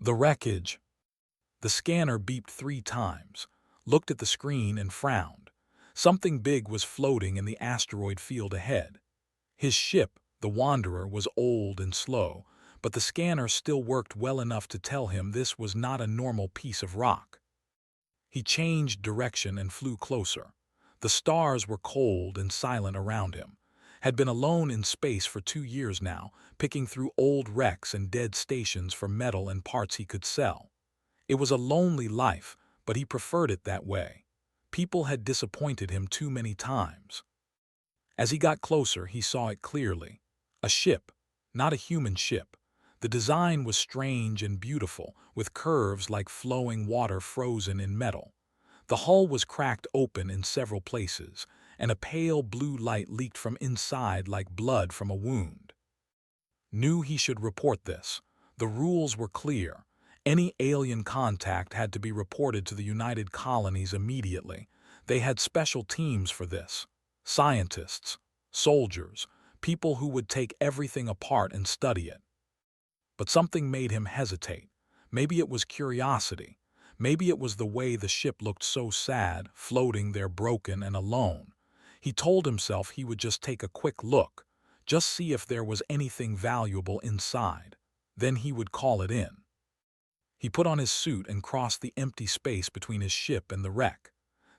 The wreckage. The scanner beeped 3 times, looked at the screen and frowned. Something big was floating in the asteroid field ahead. His ship, the Wanderer, was old and slow, but the scanner still worked well enough to tell him this was not a normal piece of rock. He changed direction and flew closer. The stars were cold and silent around him. Had been alone in space for 2 years now, picking through old wrecks and dead stations for metal and parts he could sell. It was a lonely life, but he preferred it that way. People had disappointed him too many times. As he got closer, he saw it clearly. A ship, not a human ship. The design was strange and beautiful, with curves like flowing water frozen in metal. The hull was cracked open in several places, and a pale blue light leaked from inside like blood from a wound. Knew he should report this. The rules were clear. Any alien contact had to be reported to the United Colonies immediately. They had special teams for this. Scientists, soldiers, people who would take everything apart and study it. But something made him hesitate. Maybe it was curiosity. Maybe it was the way the ship looked so sad, floating there broken and alone. He told himself he would just take a quick look, just see if there was anything valuable inside. Then he would call it in. He put on his suit and crossed the empty space between his ship and the wreck.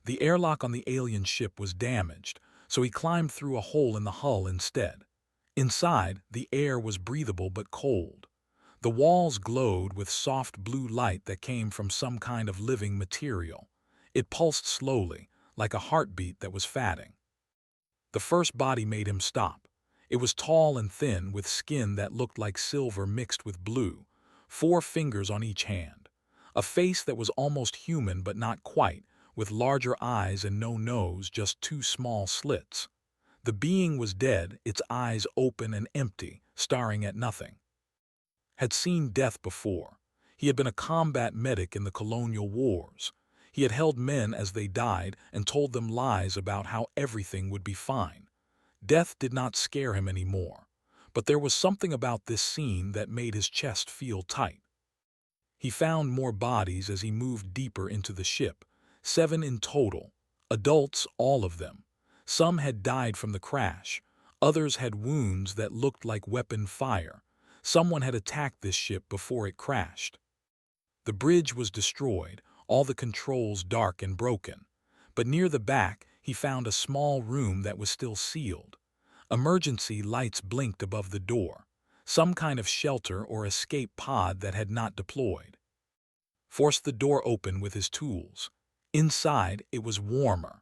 The airlock on the alien ship was damaged, so he climbed through a hole in the hull instead. Inside, the air was breathable but cold. The walls glowed with soft blue light that came from some kind of living material. It pulsed slowly, like a heartbeat that was fatting. The first body made him stop. It was tall and thin, with skin that looked like silver mixed with blue, 4 fingers on each hand. A face that was almost human but not quite, with larger eyes and no nose, just 2 small slits. The being was dead, its eyes open and empty, staring at nothing. Had seen death before. He had been a combat medic in the colonial wars. He had held men as they died and told them lies about how everything would be fine. Death did not scare him anymore, but there was something about this scene that made his chest feel tight. He found more bodies as he moved deeper into the ship, 7 in total, adults, all of them. Some had died from the crash, others had wounds that looked like weapon fire. Someone had attacked this ship before it crashed. The bridge was destroyed, all the controls dark and broken. But near the back, he found a small room that was still sealed. Emergency lights blinked above the door, some kind of shelter or escape pod that had not deployed. Forced the door open with his tools. Inside, it was warmer.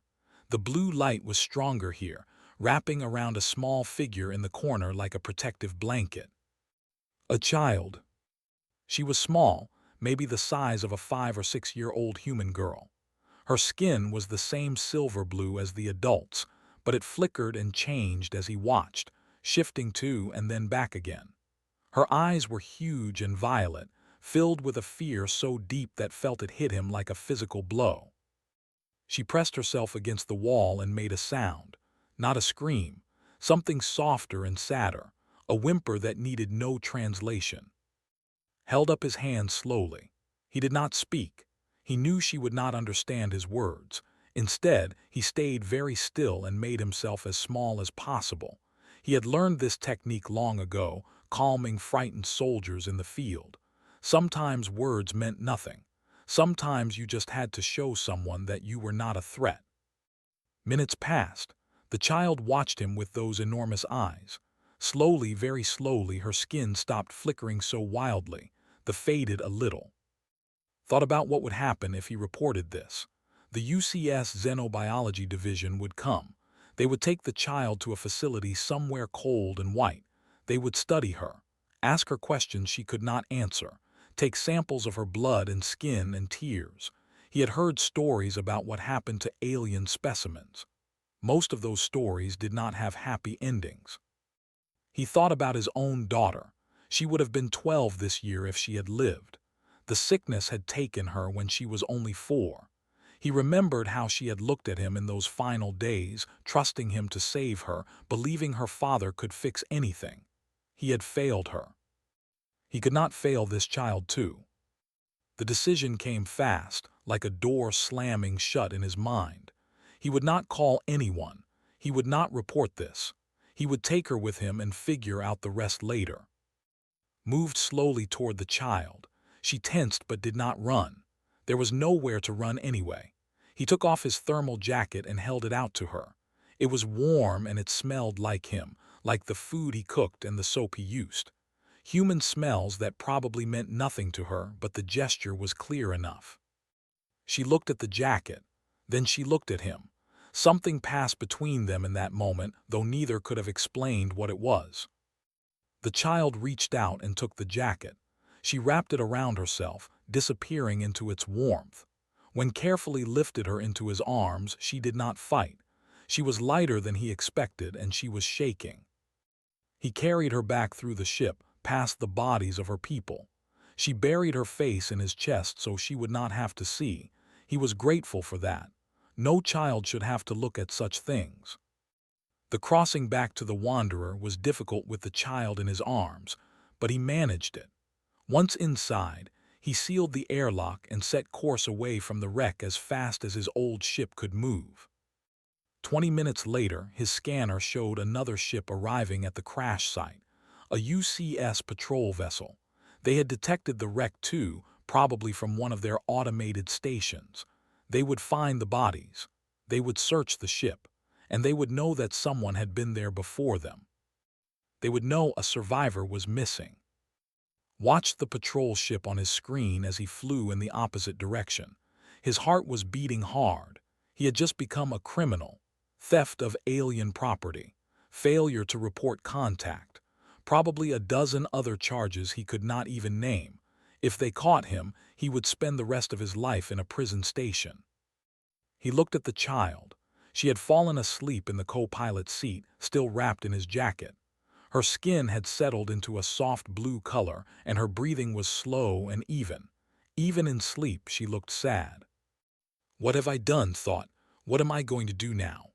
The blue light was stronger here, wrapping around a small figure in the corner like a protective blanket. A child. She was small, maybe the size of a 5 or 6-year-old human girl. Her skin was the same silver blue as the adults, but it flickered and changed as he watched, shifting to and then back again. Her eyes were huge and violet, filled with a fear so deep that felt it hit him like a physical blow. She pressed herself against the wall and made a sound, not a scream, something softer and sadder, a whimper that needed no translation. Held up his hand slowly. He did not speak. He knew she would not understand his words. Instead, he stayed very still and made himself as small as possible. He had learned this technique long ago, calming frightened soldiers in the field. Sometimes words meant nothing. Sometimes you just had to show someone that you were not a threat. Minutes passed. The child watched him with those enormous eyes. Slowly, very slowly, her skin stopped flickering so wildly, faded a little. Thought about what would happen if he reported this. The UCS Xenobiology Division would come. They would take the child to a facility somewhere cold and white. They would study her, ask her questions she could not answer, take samples of her blood and skin and tears. He had heard stories about what happened to alien specimens. Most of those stories did not have happy endings. He thought about his own daughter. She would have been 12 this year if she had lived. The sickness had taken her when she was only 4. He remembered how she had looked at him in those final days, trusting him to save her, believing her father could fix anything. He had failed her. He could not fail this child too. The decision came fast, like a door slamming shut in his mind. He would not call anyone. He would not report this. He would take her with him and figure out the rest later. Moved slowly toward the child. She tensed but did not run. There was nowhere to run anyway. He took off his thermal jacket and held it out to her. It was warm and it smelled like him, like the food he cooked and the soap he used. Human smells that probably meant nothing to her, but the gesture was clear enough. She looked at the jacket. Then she looked at him. Something passed between them in that moment, though neither could have explained what it was. The child reached out and took the jacket. She wrapped it around herself, disappearing into its warmth. When carefully lifted her into his arms, she did not fight. She was lighter than he expected, and she was shaking. He carried her back through the ship, past the bodies of her people. She buried her face in his chest so she would not have to see. He was grateful for that. No child should have to look at such things. The crossing back to the Wanderer was difficult with the child in his arms, but he managed it. Once inside, he sealed the airlock and set course away from the wreck as fast as his old ship could move. 20 minutes later, his scanner showed another ship arriving at the crash site, a UCS patrol vessel. They had detected the wreck too, probably from one of their automated stations. They would find the bodies. They would search the ship. And they would know that someone had been there before them. They would know a survivor was missing. Watched the patrol ship on his screen as he flew in the opposite direction. His heart was beating hard. He had just become a criminal. Theft of alien property. Failure to report contact. Probably a dozen other charges he could not even name. If they caught him, he would spend the rest of his life in a prison station. He looked at the child. She had fallen asleep in the co-pilot's seat, still wrapped in his jacket. Her skin had settled into a soft blue color, and her breathing was slow and even. Even in sleep, she looked sad. What have I done, thought. What am I going to do now?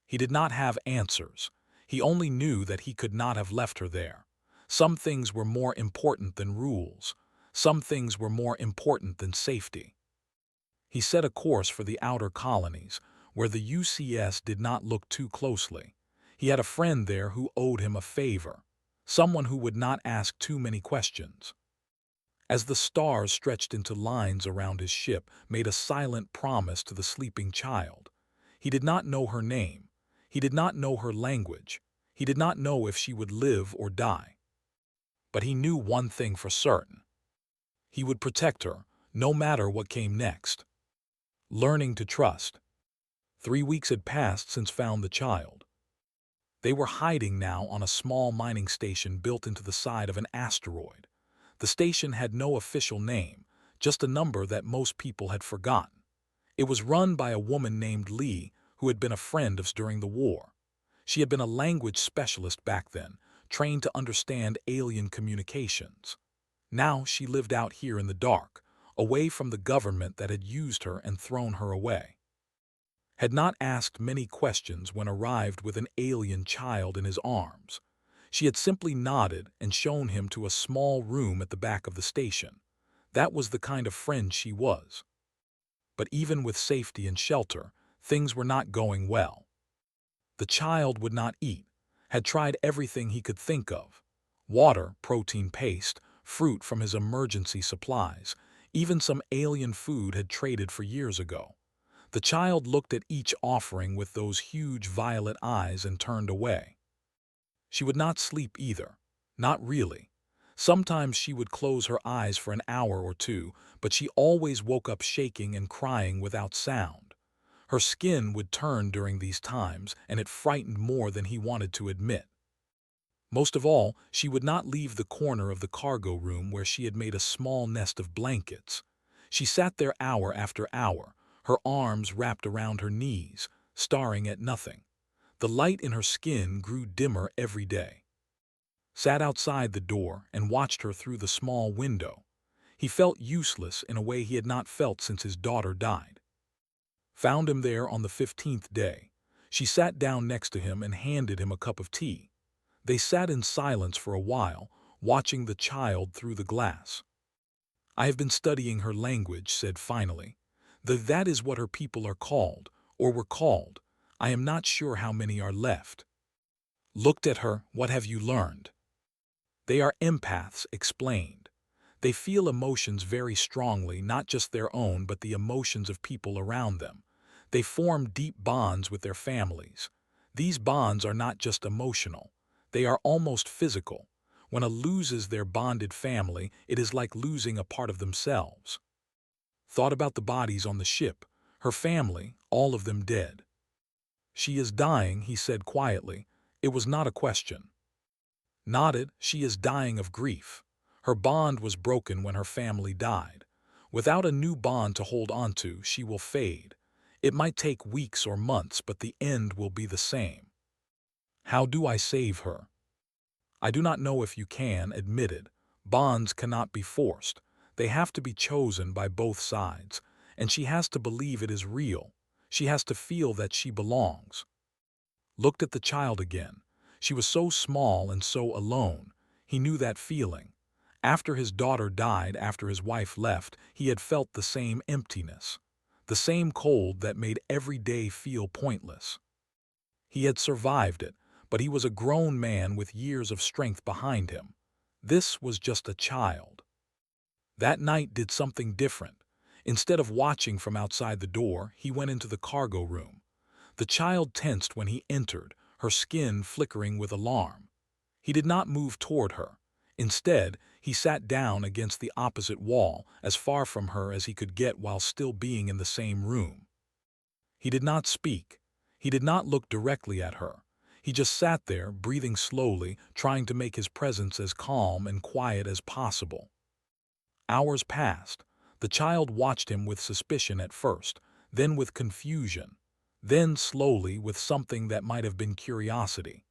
He did not have answers. He only knew that he could not have left her there. Some things were more important than rules. Some things were more important than safety. He set a course for the outer colonies, where the UCS did not look too closely. He had a friend there who owed him a favor, someone who would not ask too many questions. As the stars stretched into lines around his ship, made a silent promise to the sleeping child. He did not know her name. He did not know her language. He did not know if she would live or die. But he knew one thing for certain. He would protect her, no matter what came next. Learning to trust. 3 weeks had passed since found the child. They were hiding now on a small mining station built into the side of an asteroid. The station had no official name, just a number that most people had forgotten. It was run by a woman named Lee, who had been a friend of us during the war. She had been a language specialist back then, trained to understand alien communications. Now she lived out here in the dark, away from the government that had used her and thrown her away. Had not asked many questions when arrived with an alien child in his arms. She had simply nodded and shown him to a small room at the back of the station. That was the kind of friend she was. But even with safety and shelter, things were not going well. The child would not eat, had tried everything he could think of. Water, protein paste, fruit from his emergency supplies, even some alien food had traded for years ago. The child looked at each offering with those huge violet eyes and turned away. She would not sleep either. Not really. Sometimes she would close her eyes for an hour or two, but she always woke up shaking and crying without sound. Her skin would turn during these times, and it frightened more than he wanted to admit. Most of all, she would not leave the corner of the cargo room where she had made a small nest of blankets. She sat there hour after hour, her arms wrapped around her knees, staring at nothing. The light in her skin grew dimmer every day. Sat outside the door and watched her through the small window. He felt useless in a way he had not felt since his daughter died. Found him there on the 15th day. She sat down next to him and handed him a cup of tea. They sat in silence for a while, watching the child through the glass. I have been studying her language, said finally. That is what her people are called, or were called. I am not sure how many are left. Looked at her, what have you learned? They are empaths, explained. They feel emotions very strongly, not just their own, but the emotions of people around them. They form deep bonds with their families. These bonds are not just emotional. They are almost physical. When a loses their bonded family, it is like losing a part of themselves. Thought about the bodies on the ship, her family, all of them dead. She is dying, he said quietly. It was not a question. Nodded, she is dying of grief. Her bond was broken when her family died. Without a new bond to hold onto, she will fade. It might take weeks or months, but the end will be the same. How do I save her? I do not know if you can, admitted. Bonds cannot be forced. They have to be chosen by both sides, and she has to believe it is real. She has to feel that she belongs. Looked at the child again. She was so small and so alone. He knew that feeling. After his daughter died, after his wife left, he had felt the same emptiness, the same cold that made every day feel pointless. He had survived it, but he was a grown man with years of strength behind him. This was just a child. That night did something different. Instead of watching from outside the door, he went into the cargo room. The child tensed when he entered, her skin flickering with alarm. He did not move toward her. Instead, he sat down against the opposite wall, as far from her as he could get while still being in the same room. He did not speak. He did not look directly at her. He just sat there, breathing slowly, trying to make his presence as calm and quiet as possible. Hours passed. The child watched him with suspicion at first, then with confusion, then slowly with something that might have been curiosity.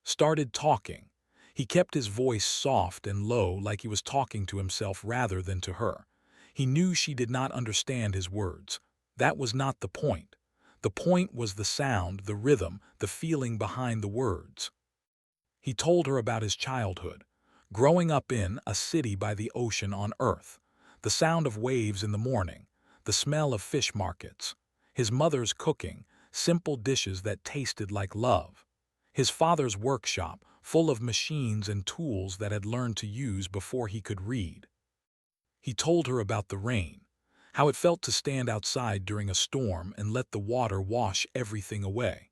Started talking. He kept his voice soft and low, like he was talking to himself rather than to her. He knew she did not understand his words. That was not the point. The point was the sound, the rhythm, the feeling behind the words. He told her about his childhood, growing up in a city by the ocean on Earth, the sound of waves in the morning, the smell of fish markets, his mother's cooking, simple dishes that tasted like love, his father's workshop full of machines and tools that had learned to use before he could read. He told her about the rain, how it felt to stand outside during a storm and let the water wash everything away,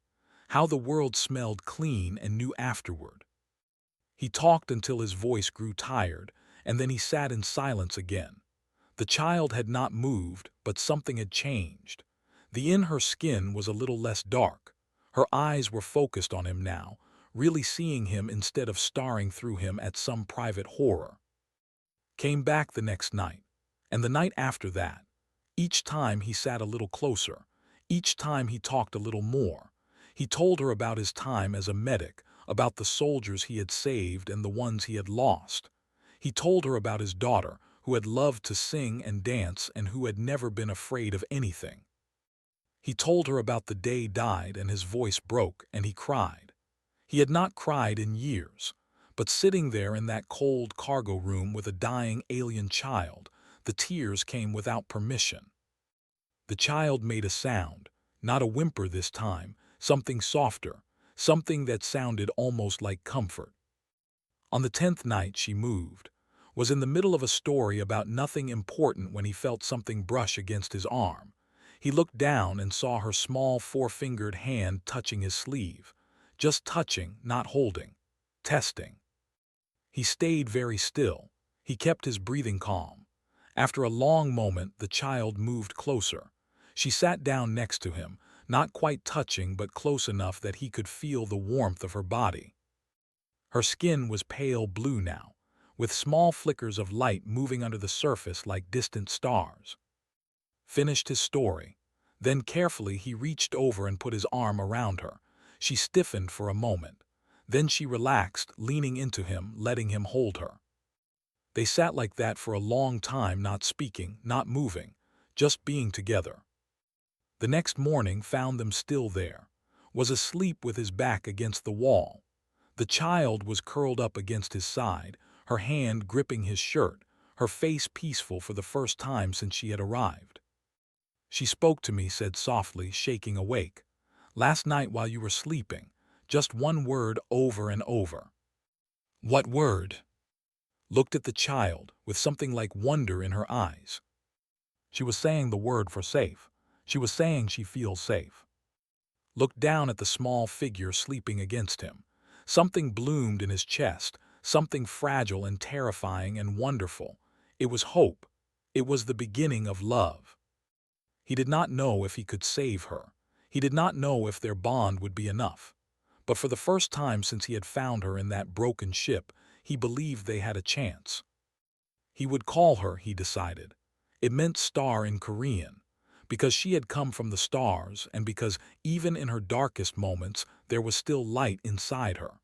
how the world smelled clean and new afterward. He talked until his voice grew tired, and then he sat in silence again. The child had not moved, but something had changed. The in her skin was a little less dark. Her eyes were focused on him now, really seeing him instead of staring through him at some private horror. Came back the next night, and the night after that. Each time he sat a little closer. Each time he talked a little more. He told her about his time as a medic, about the soldiers he had saved and the ones he had lost. He told her about his daughter, who had loved to sing and dance and who had never been afraid of anything. He told her about the day died and his voice broke and he cried. He had not cried in years, but sitting there in that cold cargo room with a dying alien child, the tears came without permission. The child made a sound, not a whimper this time, something softer, something that sounded almost like comfort. On the 10th night she moved, was in the middle of a story about nothing important when he felt something brush against his arm. He looked down and saw her small four-fingered hand touching his sleeve. Just touching, not holding. Testing. He stayed very still. He kept his breathing calm. After a long moment, the child moved closer. She sat down next to him, not quite touching but close enough that he could feel the warmth of her body. Her skin was pale blue now, with small flickers of light moving under the surface like distant stars. Finished his story. Then carefully he reached over and put his arm around her. She stiffened for a moment. Then she relaxed, leaning into him, letting him hold her. They sat like that for a long time, not speaking, not moving, just being together. The next morning found them still there, was asleep with his back against the wall. The child was curled up against his side, her hand gripping his shirt, her face peaceful for the first time since she had arrived. She spoke to me, said softly, shaking awake. Last night while you were sleeping, just one word over and over. What word? Looked at the child with something like wonder in her eyes. She was saying the word for safe. She was saying she feels safe. Looked down at the small figure sleeping against him. Something bloomed in his chest, something fragile and terrifying and wonderful. It was hope. It was the beginning of love. He did not know if he could save her. He did not know if their bond would be enough. But for the first time since he had found her in that broken ship, he believed they had a chance. He would call her, he decided. It meant star in Korean, because she had come from the stars and because even in her darkest moments there was still light inside her.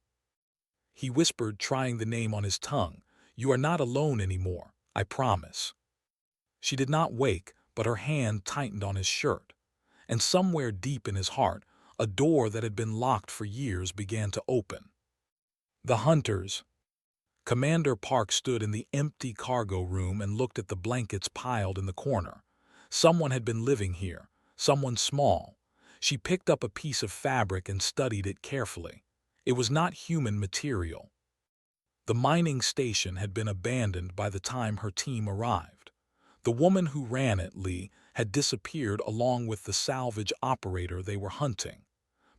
He whispered, trying the name on his tongue, "You are not alone anymore, I promise." She did not wake, but her hand tightened on his shirt. And somewhere deep in his heart, a door that had been locked for years began to open. The hunters. Commander Park stood in the empty cargo room and looked at the blankets piled in the corner. Someone had been living here, someone small. She picked up a piece of fabric and studied it carefully. It was not human material. The mining station had been abandoned by the time her team arrived. The woman who ran it, Lee, had disappeared along with the salvage operator they were hunting.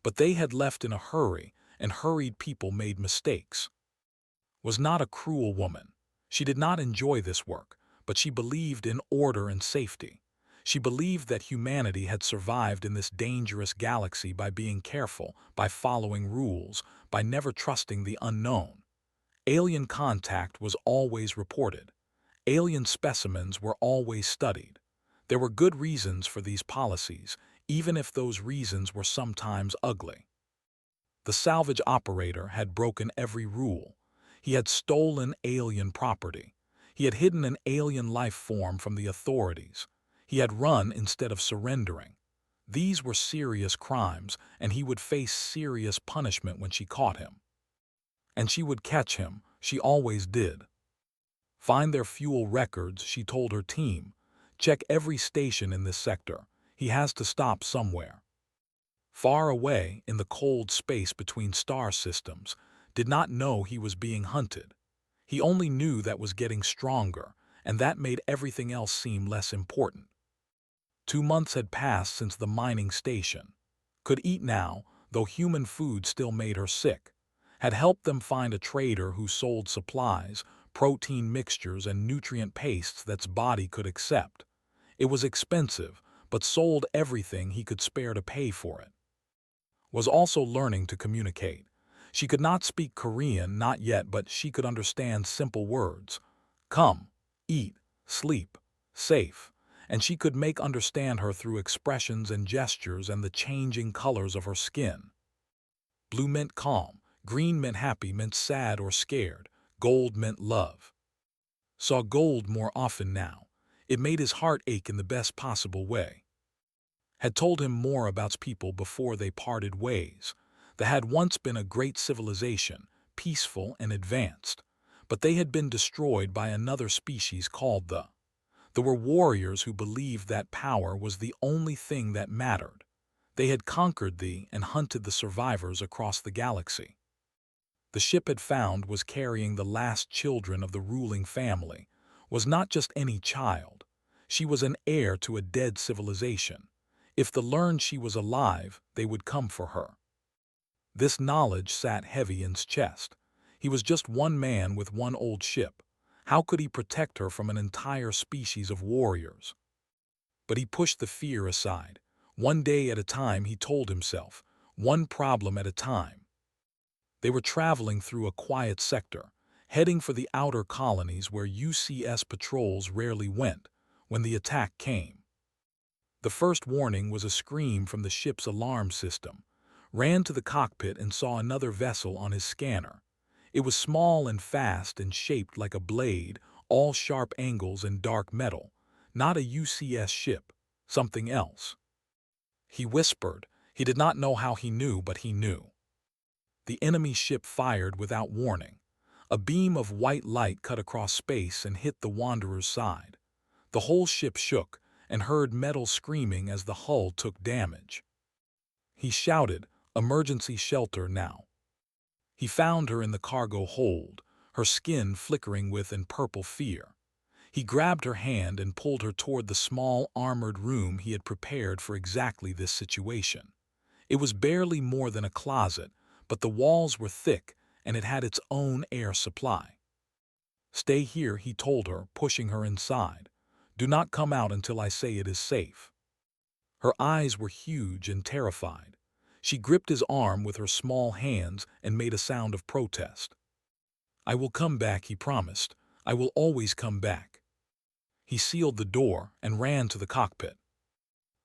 But they had left in a hurry, and hurried people made mistakes. Was not a cruel woman. She did not enjoy this work, but she believed in order and safety. She believed that humanity had survived in this dangerous galaxy by being careful, by following rules, by never trusting the unknown. Alien contact was always reported. Alien specimens were always studied. There were good reasons for these policies, even if those reasons were sometimes ugly. The salvage operator had broken every rule. He had stolen alien property. He had hidden an alien life form from the authorities. He had run instead of surrendering. These were serious crimes, and he would face serious punishment when she caught him. And she would catch him. She always did. Find their fuel records, she told her team. Check every station in this sector. He has to stop somewhere. Far away, in the cold space between star systems, did not know he was being hunted. He only knew that was getting stronger, and that made everything else seem less important. 2 months had passed since the mining station. Could eat now, though human food still made her sick. Had helped them find a trader who sold supplies, protein mixtures and nutrient pastes that's body could accept. It was expensive, but sold everything he could spare to pay for it. Was also learning to communicate. She could not speak Korean, not yet, but she could understand simple words. Come, eat, sleep, safe. And she could make understand her through expressions and gestures and the changing colors of her skin. Blue meant calm, green meant happy, meant sad or scared, gold meant love. Saw gold more often now. It made his heart ache in the best possible way. Had told him more about people before they parted ways. There had once been a great civilization, peaceful and advanced, but they had been destroyed by another species called the. There were warriors who believed that power was the only thing that mattered. They had conquered the and hunted the survivors across the galaxy. The ship had found was carrying the last children of the ruling family, was not just any child. She was an heir to a dead civilization. If they learned she was alive, they would come for her. This knowledge sat heavy in his chest. He was just one man with one old ship. How could he protect her from an entire species of warriors? But he pushed the fear aside. One day at a time, he told himself, one problem at a time. They were traveling through a quiet sector, heading for the outer colonies where UCS patrols rarely went, when the attack came. The first warning was a scream from the ship's alarm system. Ran to the cockpit and saw another vessel on his scanner. It was small and fast and shaped like a blade, all sharp angles and dark metal. Not a UCS ship, something else. He whispered. He did not know how he knew, but he knew. The enemy ship fired without warning. A beam of white light cut across space and hit the Wanderer's side. The whole ship shook, and heard metal screaming as the hull took damage. He shouted, "Emergency shelter now." He found her in the cargo hold, her skin flickering with an purple fear. He grabbed her hand and pulled her toward the small armored room he had prepared for exactly this situation. It was barely more than a closet, but the walls were thick and it had its own air supply. "Stay here," he told her, pushing her inside. "Do not come out until I say it is safe." Her eyes were huge and terrified. She gripped his arm with her small hands and made a sound of protest. "I will come back," he promised. "I will always come back." He sealed the door and ran to the cockpit.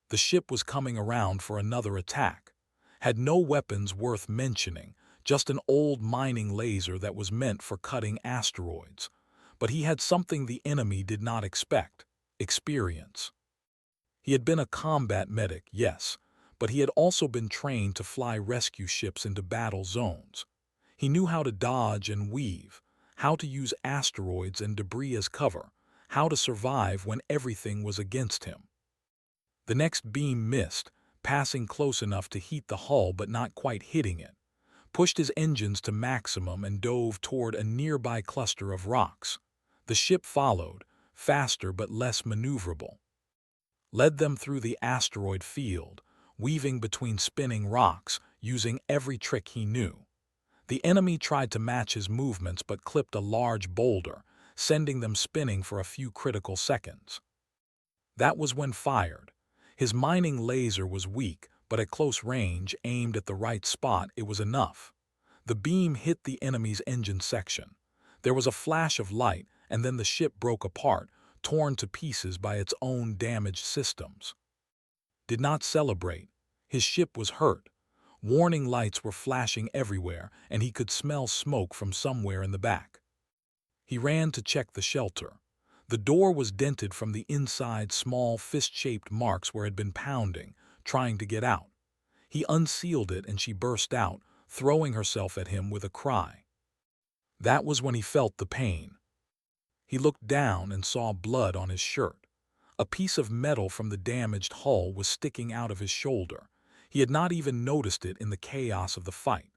The ship was coming around for another attack. Had no weapons worth mentioning, just an old mining laser that was meant for cutting asteroids. But he had something the enemy did not expect: experience. He had been a combat medic, yes, but he had also been trained to fly rescue ships into battle zones. He knew how to dodge and weave, how to use asteroids and debris as cover, how to survive when everything was against him. The next beam missed, passing close enough to heat the hull but not quite hitting it, pushed his engines to maximum and dove toward a nearby cluster of rocks. The ship followed, faster but less maneuverable. Led them through the asteroid field, weaving between spinning rocks, using every trick he knew. The enemy tried to match his movements but clipped a large boulder, sending them spinning for a few critical seconds. That was when fired. His mining laser was weak, but at close range, aimed at the right spot, it was enough. The beam hit the enemy's engine section. There was a flash of light, and then the ship broke apart, torn to pieces by its own damaged systems. Did not celebrate. His ship was hurt. Warning lights were flashing everywhere, and he could smell smoke from somewhere in the back. He ran to check the shelter. The door was dented from the inside, small fist-shaped marks where it had been pounding, trying to get out. He unsealed it and she burst out, throwing herself at him with a cry. That was when he felt the pain. He looked down and saw blood on his shirt. A piece of metal from the damaged hull was sticking out of his shoulder. He had not even noticed it in the chaos of the fight.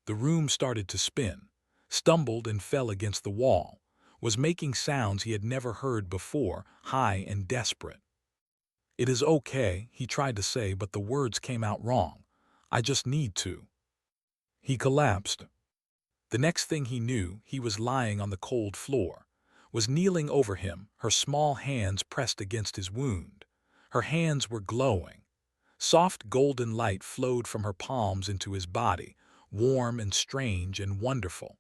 The room started to spin, stumbled and fell against the wall, was making sounds he had never heard before, high and desperate. "It is okay," he tried to say, but the words came out wrong. "I just need to." He collapsed. The next thing he knew, he was lying on the cold floor, was kneeling over him, her small hands pressed against his wound. Her hands were glowing. Soft golden light flowed from her palms into his body, warm and strange and wonderful.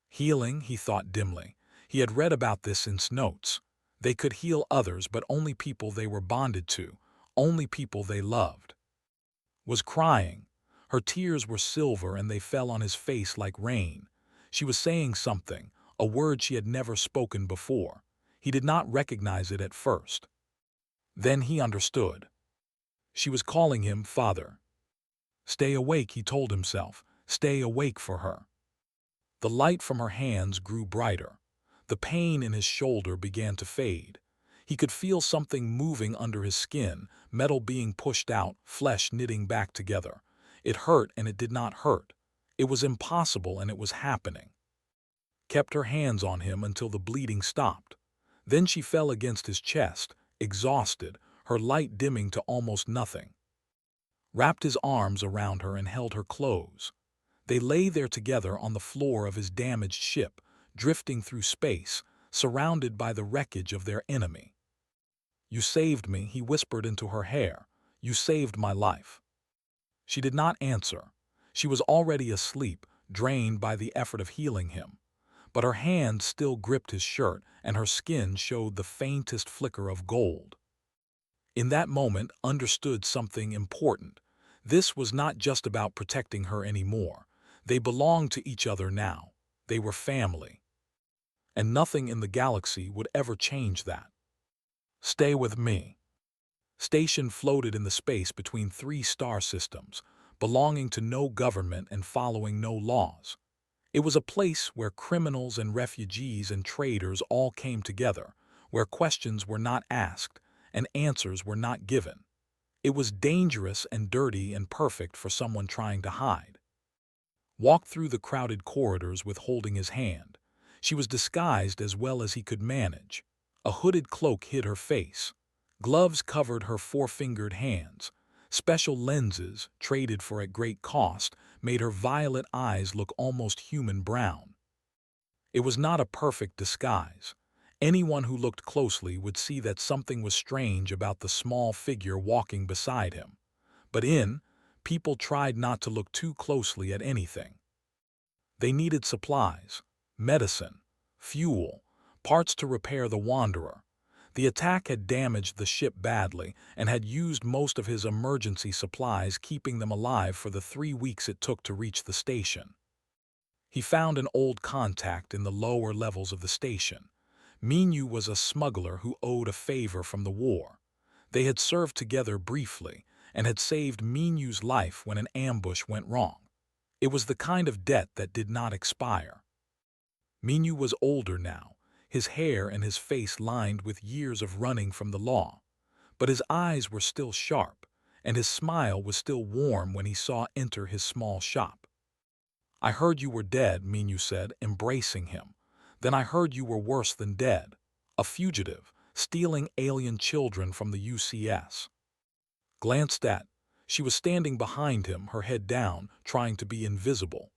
Healing, he thought dimly. He had read about this in notes. They could heal others, but only people they were bonded to, only people they loved. Was crying. Her tears were silver and they fell on his face like rain. She was saying something, a word she had never spoken before. He did not recognize it at first. Then he understood. She was calling him father. Stay awake, he told himself. Stay awake for her. The light from her hands grew brighter. The pain in his shoulder began to fade. He could feel something moving under his skin, metal being pushed out, flesh knitting back together. It hurt and it did not hurt. It was impossible and it was happening. Kept her hands on him until the bleeding stopped. Then she fell against his chest, exhausted, her light dimming to almost nothing. Wrapped his arms around her and held her close. They lay there together on the floor of his damaged ship, drifting through space, surrounded by the wreckage of their enemy. "You saved me," he whispered into her hair. "You saved my life." She did not answer. She was already asleep, drained by the effort of healing him. But her hand still gripped his shirt, and her skin showed the faintest flicker of gold. In that moment, understood something important. This was not just about protecting her anymore. They belonged to each other now. They were family. And nothing in the galaxy would ever change that. "Stay with me." Station floated in the space between three star systems, belonging to no government and following no laws. It was a place where criminals and refugees and traders all came together, where questions were not asked and answers were not given. It was dangerous and dirty and perfect for someone trying to hide. Walked through the crowded corridors with holding his hand. She was disguised as well as he could manage. A hooded cloak hid her face. Gloves covered her four-fingered hands. Special lenses, traded for at great cost, made her violet eyes look almost human brown. It was not a perfect disguise. Anyone who looked closely would see that something was strange about the small figure walking beside him. But people tried not to look too closely at anything. They needed supplies, medicine, fuel, parts to repair the Wanderer. The attack had damaged the ship badly and had used most of his emergency supplies, keeping them alive for the 3 weeks it took to reach the station. He found an old contact in the lower levels of the station. Minyu was a smuggler who owed a favor from the war. They had served together briefly and had saved Minyu's life when an ambush went wrong. It was the kind of debt that did not expire. Minyu was older now, his hair and his face lined with years of running from the law. But his eyes were still sharp, and his smile was still warm when he saw enter his small shop. "I heard you were dead," Minyu said, embracing him. "Then I heard you were worse than dead, a fugitive, stealing alien children from the UCS. Glanced at. She was standing behind him, her head down, trying to be invisible.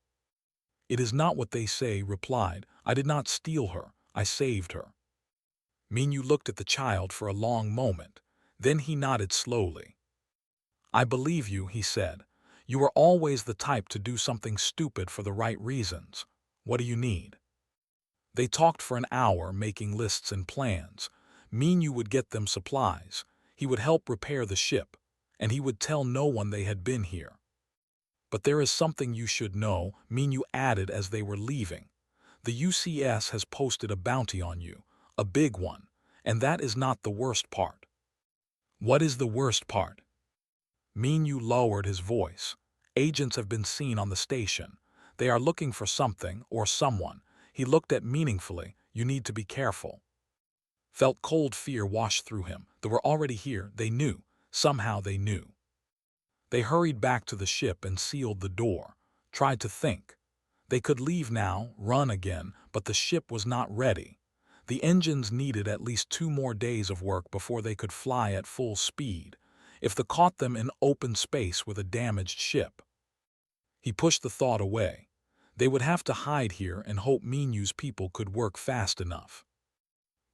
"It is not what they say," replied. "I did not steal her. I saved her." Minyu looked at the child for a long moment. Then he nodded slowly. "I believe you," he said. "You are always the type to do something stupid for the right reasons. What do you need?" They talked for an hour, making lists and plans. Minyu would get them supplies. He would help repair the ship, and he would tell no one they had been here. "But there is something you should know," Minyu added as they were leaving. "The UCS has posted a bounty on you, a big one, and that is not the worst part." "What is the worst part?" Minyu lowered his voice. "Agents have been seen on the station. They are looking for something or someone." He looked at meaningfully. "You need to be careful." Felt cold fear wash through him. They were already here. They knew. Somehow they knew. They hurried back to the ship and sealed the door. Tried to think. They could leave now, run again, but the ship was not ready. The engines needed at least 2 more days of work before they could fly at full speed. If they caught them in open space with a damaged ship. He pushed the thought away. They would have to hide here and hope Minyu's people could work fast enough.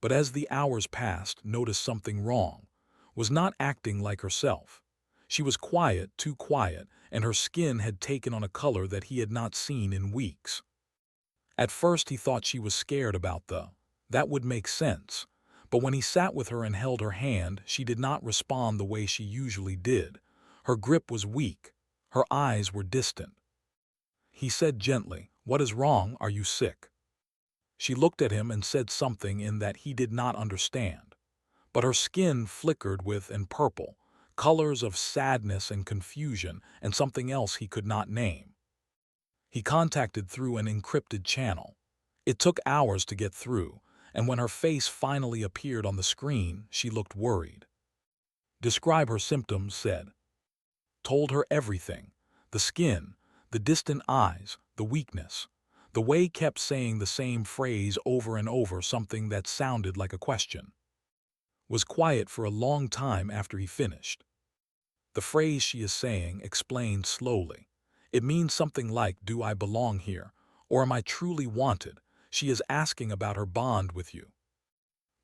But as the hours passed, noticed something wrong. Was not acting like herself. She was quiet, too quiet, and her skin had taken on a color that he had not seen in weeks. At first he thought she was scared about that would make sense. But when he sat with her and held her hand, she did not respond the way she usually did. Her grip was weak. Her eyes were distant. He said gently, "What is wrong? Are you sick?" She looked at him and said something in that he did not understand. But her skin flickered with and purple, colors of sadness and confusion and something else he could not name. He contacted through an encrypted channel. It took hours to get through, and when her face finally appeared on the screen, she looked worried. "Describe her symptoms," said. Told her everything. The skin, the distant eyes, the weakness. The way kept saying the same phrase over and over, something that sounded like a question. Was quiet for a long time after he finished. "The phrase she is saying," explained slowly. "It means something like, 'Do I belong here? Or am I truly wanted?' She is asking about her bond with you."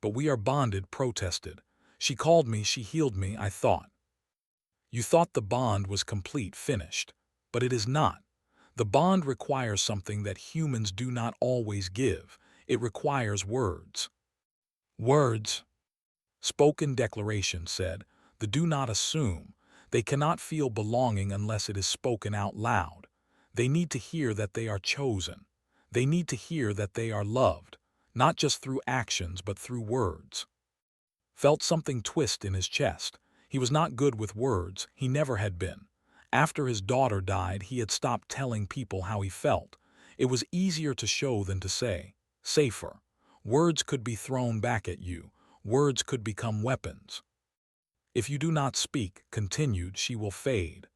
"But we are bonded," protested. "She called me, she healed me, I thought." "You thought the bond was complete, finished. But it is not. The bond requires something that humans do not always give. It requires words." "Words?" Spoken declaration said. "The do not assume. They cannot feel belonging unless it is spoken out loud. They need to hear that they are chosen. They need to hear that they are loved, not just through actions but through words." Felt something twist in his chest. He was not good with words. He never had been. After his daughter died, he had stopped telling people how he felt. It was easier to show than to say, safer. Words could be thrown back at you. Words could become weapons. If you do not speak, continued, she will fade.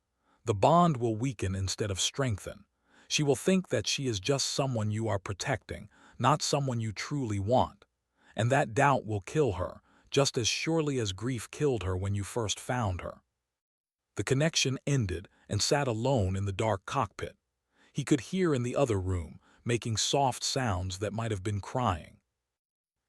The bond will weaken instead of strengthen. She will think that she is just someone you are protecting, not someone you truly want. And that doubt will kill her, just as surely as grief killed her when you first found her. The connection ended and sat alone in the dark cockpit. He could hear in the other room, making soft sounds that might have been crying.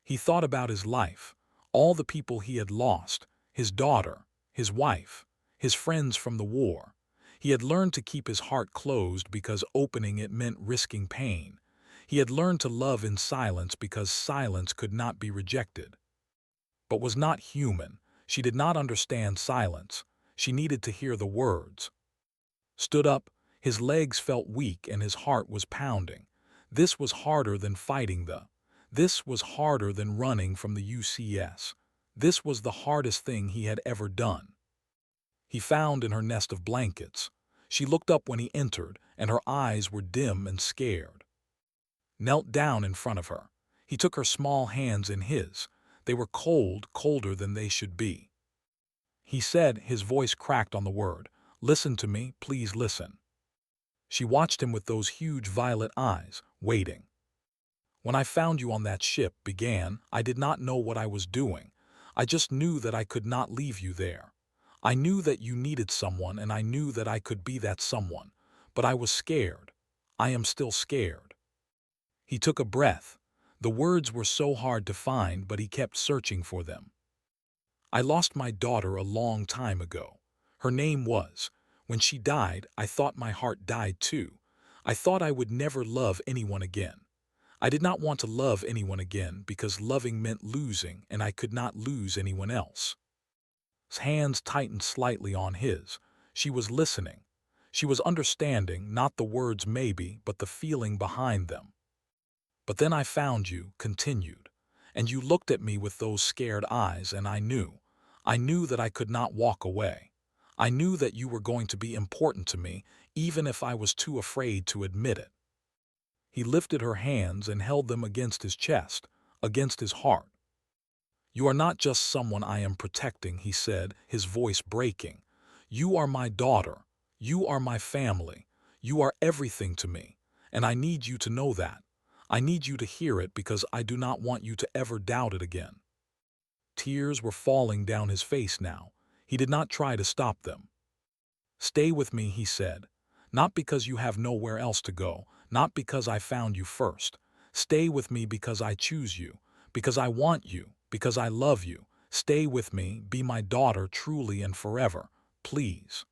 He thought about his life, all the people he had lost, his daughter, his wife, his friends from the war. He had learned to keep his heart closed because opening it meant risking pain. He had learned to love in silence because silence could not be rejected. But was not human. She did not understand silence. She needed to hear the words. Stood up, his legs felt weak and his heart was pounding. This was harder than fighting This was harder than running from the UCS. This was the hardest thing he had ever done. He found in her nest of blankets. She looked up when he entered, and her eyes were dim and scared. Knelt down in front of her. He took her small hands in his. They were cold, colder than they should be. He said, his voice cracked on the word, "Listen to me, please listen." She watched him with those huge violet eyes, waiting. "When I found you on that ship, I did not know what I was doing. I just knew that I could not leave you there. I knew that you needed someone and I knew that I could be that someone. But I was scared. I am still scared." He took a breath. The words were so hard to find, but he kept searching for them. "I lost my daughter a long time ago. Her name was. When she died, I thought my heart died too. I thought I would never love anyone again. I did not want to love anyone again because loving meant losing and I could not lose anyone else." His hands tightened slightly on his. She was listening. She was understanding, not the words maybe, but the feeling behind them. "But then I found you," continued, "and you looked at me with those scared eyes and I knew that I could not walk away. I knew that you were going to be important to me, even if I was too afraid to admit it." He lifted her hands and held them against his chest, against his heart. "You are not just someone I am protecting," he said, his voice breaking. "You are my daughter. You are my family. You are everything to me, and I need you to know that. I need you to hear it because I do not want you to ever doubt it again." Tears were falling down his face now. He did not try to stop them. "Stay with me," he said. "Not because you have nowhere else to go, not because I found you first. Stay with me because I choose you, because I want you, because I love you. Stay with me, be my daughter truly and forever, please."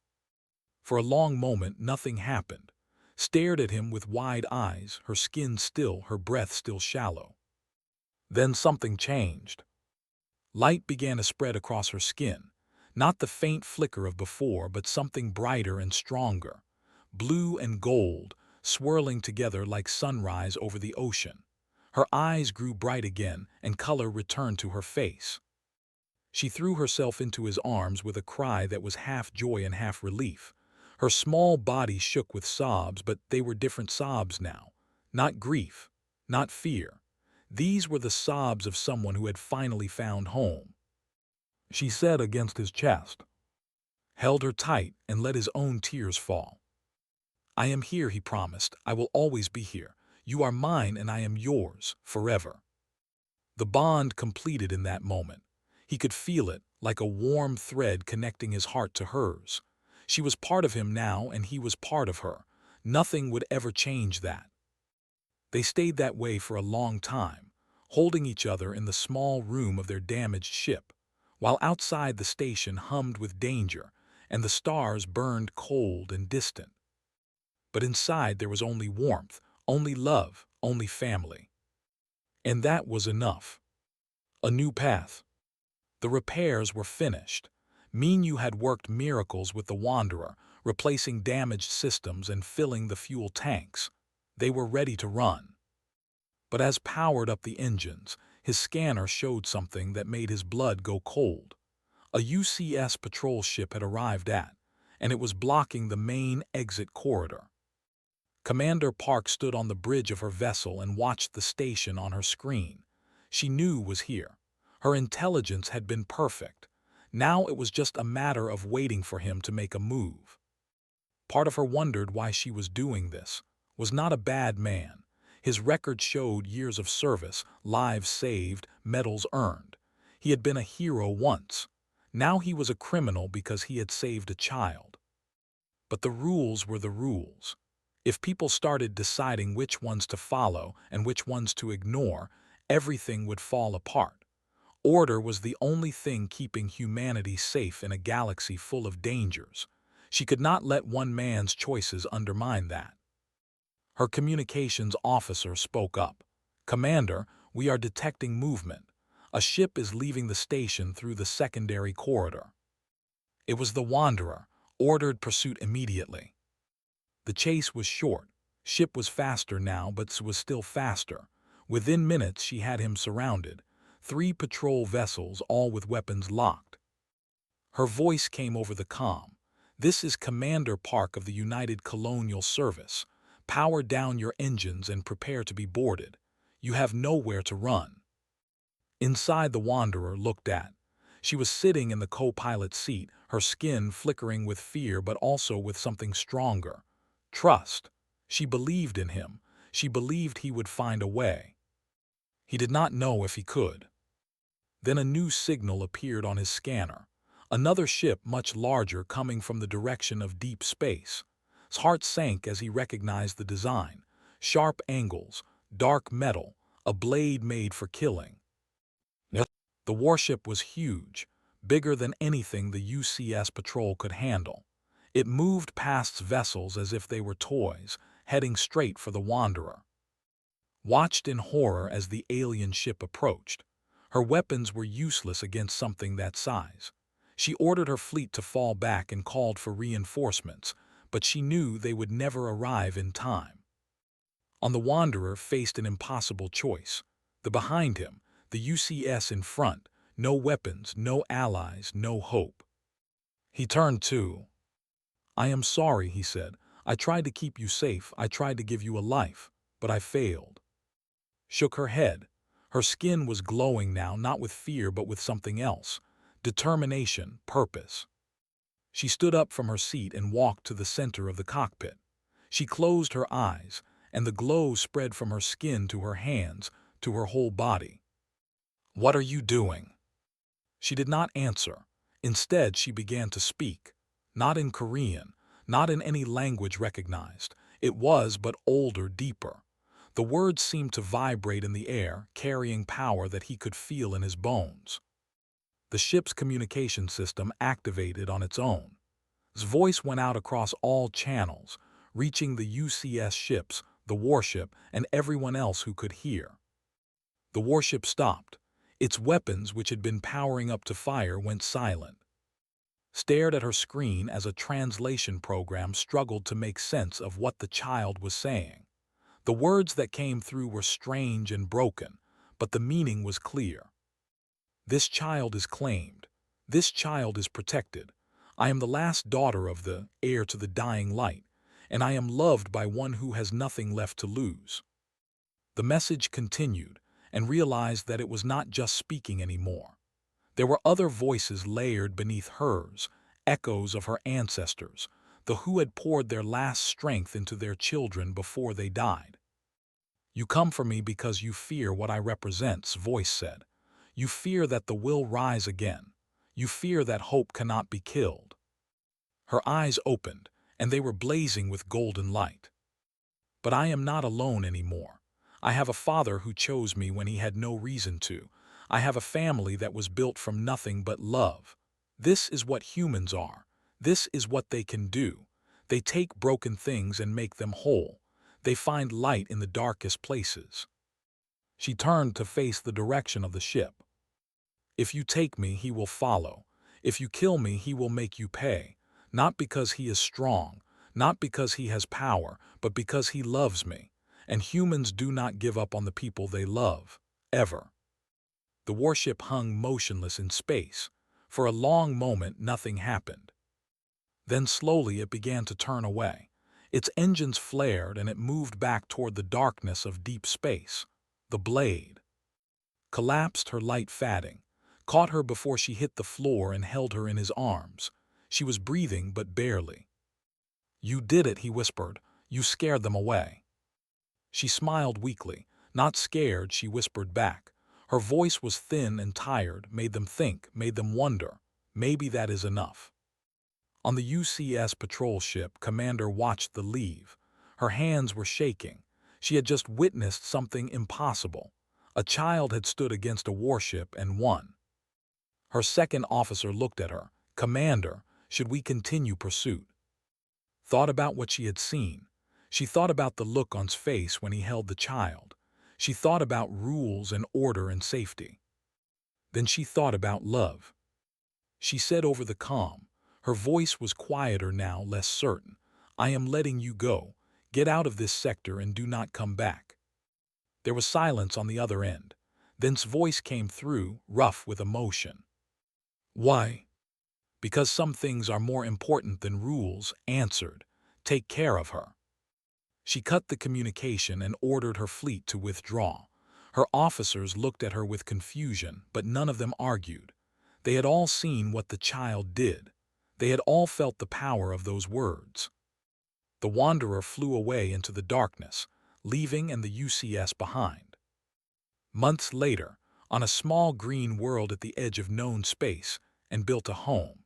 For a long moment nothing happened. Stared at him with wide eyes, her skin still, her breath still shallow. Then something changed. Light began to spread across her skin. Not the faint flicker of before, but something brighter and stronger. Blue and gold, swirling together like sunrise over the ocean. Her eyes grew bright again, and color returned to her face. She threw herself into his arms with a cry that was half joy and half relief. Her small body shook with sobs, but they were different sobs now. Not grief, not fear. These were the sobs of someone who had finally found home. She said against his chest, held her tight, and let his own tears fall. "I am here," he promised. "I will always be here. You are mine and I am yours, forever." The bond completed in that moment. He could feel it, like a warm thread connecting his heart to hers. She was part of him now and he was part of her. Nothing would ever change that. They stayed that way for a long time, holding each other in the small room of their damaged ship, while outside the station hummed with danger and the stars burned cold and distant. But inside there was only warmth, only love, only family. And that was enough. A new path. The repairs were finished. Minyu had worked miracles with the Wanderer, replacing damaged systems and filling the fuel tanks. They were ready to run. But as powered up the engines, his scanner showed something that made his blood go cold. A UCS patrol ship had arrived and it was blocking the main exit corridor. Commander Park stood on the bridge of her vessel and watched the station on her screen. She knew was here. Her intelligence had been perfect. Now it was just a matter of waiting for him to make a move. Part of her wondered why she was doing this. Was not a bad man. His record showed years of service, lives saved, medals earned. He had been a hero once. Now he was a criminal because he had saved a child. But the rules were the rules. If people started deciding which ones to follow and which ones to ignore, everything would fall apart. Order was the only thing keeping humanity safe in a galaxy full of dangers. She could not let one man's choices undermine that. Her communications officer spoke up. "Commander, we are detecting movement. A ship is leaving the station through the secondary corridor." It was the Wanderer, ordered pursuit immediately. The chase was short. Ship was faster now, but was still faster. Within minutes she had him surrounded. 3 patrol vessels, all with weapons locked. Her voice came over the comm. "This is Commander Park of the United Colonial Service. Power down your engines and prepare to be boarded. You have nowhere to run." Inside, the Wanderer looked at. She was sitting in the co-pilot seat, her skin flickering with fear but also with something stronger. Trust. She believed in him. She believed he would find a way. He did not know if he could. Then a new signal appeared on his scanner. Another ship much larger coming from the direction of deep space. His heart sank as he recognized the design. Sharp angles, dark metal, a blade made for killing. The warship was huge, bigger than anything the UCS patrol could handle. It moved past vessels as if they were toys, heading straight for the Wanderer. Watched in horror as the alien ship approached. Her weapons were useless against something that size. She ordered her fleet to fall back and called for reinforcements, but she knew they would never arrive in time. The Wanderer faced an impossible choice. The behind him, the UCS in front, no weapons, no allies, no hope. He turned to. "I am sorry," he said. "I tried to keep you safe, I tried to give you a life, but I failed." Shook her head. Her skin was glowing now, not with fear but with something else. Determination, purpose. She stood up from her seat and walked to the center of the cockpit. She closed her eyes, and the glow spread from her skin to her hands, to her whole body. "What are you doing?" She did not answer. Instead, she began to speak. Not in Korean, not in any language recognized. It was but older, deeper. The words seemed to vibrate in the air, carrying power that he could feel in his bones. The ship's communication system activated on its own. His voice went out across all channels, reaching the UCS ships, the warship, and everyone else who could hear. The warship stopped. Its weapons, which had been powering up to fire, went silent. Stared at her screen as a translation program struggled to make sense of what the child was saying. The words that came through were strange and broken, but the meaning was clear. "This child is claimed. This child is protected. I am the last daughter of the heir to the dying light, and I am loved by one who has nothing left to lose." The message continued, and realized that it was not just speaking anymore. There were other voices layered beneath hers, echoes of her ancestors, the who had poured their last strength into their children before they died. "You come for me because you fear what I represent's," voice said. "You fear that the will rise again. You fear that hope cannot be killed." Her eyes opened, and they were blazing with golden light. "But I am not alone anymore. I have a father who chose me when he had no reason to. I have a family that was built from nothing but love. This is what humans are. This is what they can do. They take broken things and make them whole. They find light in the darkest places." She turned to face the direction of the ship. "If you take me, he will follow. If you kill me, he will make you pay. Not because he is strong, not because he has power, but because he loves me. And humans do not give up on the people they love, ever." The warship hung motionless in space. For a long moment, nothing happened. Then slowly it began to turn away. Its engines flared and it moved back toward the darkness of deep space. The blade collapsed, her light fading, caught her before she hit the floor and held her in his arms. She was breathing, but barely. "You did it," he whispered. "You scared them away." She smiled weakly. "Not scared," she whispered back. Her voice was thin and tired, made them think, made them wonder. Maybe that is enough. On the UCS patrol ship, Commander watched the leave. Her hands were shaking. She had just witnessed something impossible. A child had stood against a warship and won. Her second officer looked at her. "Commander, should we continue pursuit?" Thought about what she had seen. She thought about the look on his face when he held the child. She thought about rules and order and safety. Then she thought about love. She said over the comm. Her voice was quieter now, less certain. "I am letting you go. Get out of this sector and do not come back." There was silence on the other end. Then's voice came through, rough with emotion. "Why?" "Because some things are more important than rules," answered. "Take care of her." She cut the communication and ordered her fleet to withdraw. Her officers looked at her with confusion, but none of them argued. They had all seen what the child did. They had all felt the power of those words. The Wanderer flew away into the darkness, leaving and the UCS behind. Months later, on a small green world at the edge of known space, and built a home.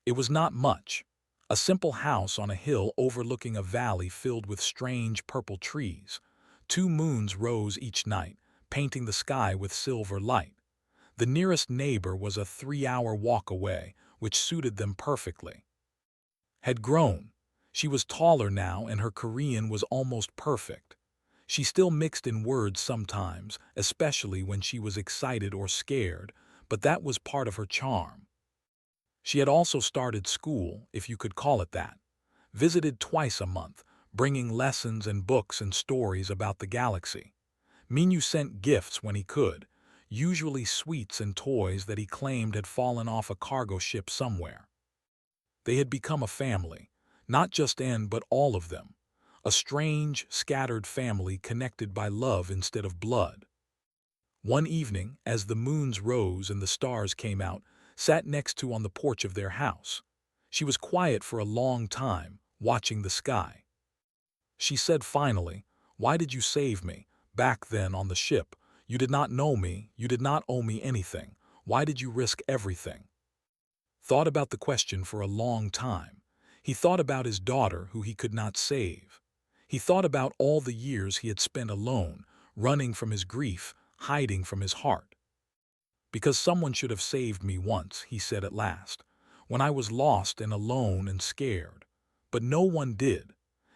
It was not much. A simple house on a hill overlooking a valley filled with strange purple trees. 2 moons rose each night, painting the sky with silver light. The nearest neighbor was a 3-hour walk away, which suited them perfectly. Had grown. She was taller now and her Korean was almost perfect. She still mixed in words sometimes, especially when she was excited or scared, but that was part of her charm. She had also started school, if you could call it that. Visited twice a month, bringing lessons and books and stories about the galaxy. Minu sent gifts when he could, usually sweets and toys that he claimed had fallen off a cargo ship somewhere. They had become a family, not just N but all of them. A strange, scattered family connected by love instead of blood. One evening, as the moons rose and the stars came out, sat next to on the porch of their house. She was quiet for a long time, watching the sky. She said finally, "Why did you save me? Back then on the ship, you did not know me, you did not owe me anything. Why did you risk everything?" Thought about the question for a long time. He thought about his daughter who he could not save. He thought about all the years he had spent alone, running from his grief, hiding from his heart. "Because someone should have saved me once," he said at last, "when I was lost and alone and scared. But no one did.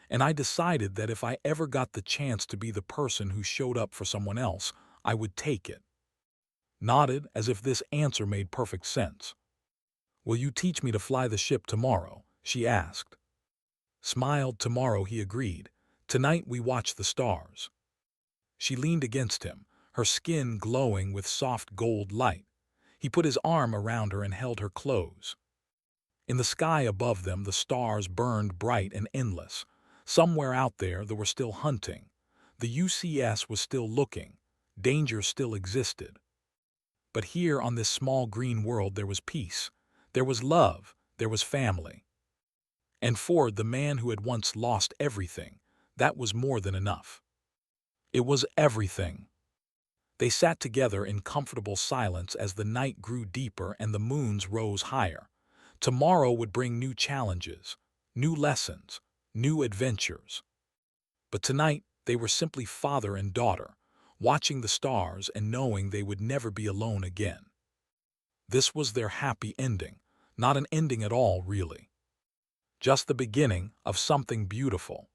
And I decided that if I ever got the chance to be the person who showed up for someone else, I would take it." Nodded as if this answer made perfect sense. "Will you teach me to fly the ship tomorrow?" she asked. Smiled. "Tomorrow," he agreed. "Tonight we watch the stars." She leaned against him, her skin glowing with soft gold light. He put his arm around her and held her close. In the sky above them, the stars burned bright and endless. Somewhere out there, they were still hunting. The UCS was still looking. Danger still existed. But here on this small green world, there was peace. There was love. There was family. And for the man who had once lost everything, that was more than enough. It was everything. They sat together in comfortable silence as the night grew deeper and the moons rose higher. Tomorrow would bring new challenges, new lessons, new adventures. But tonight, they were simply father and daughter, watching the stars and knowing they would never be alone again. This was their happy ending, not an ending at all, really. Just the beginning of something beautiful.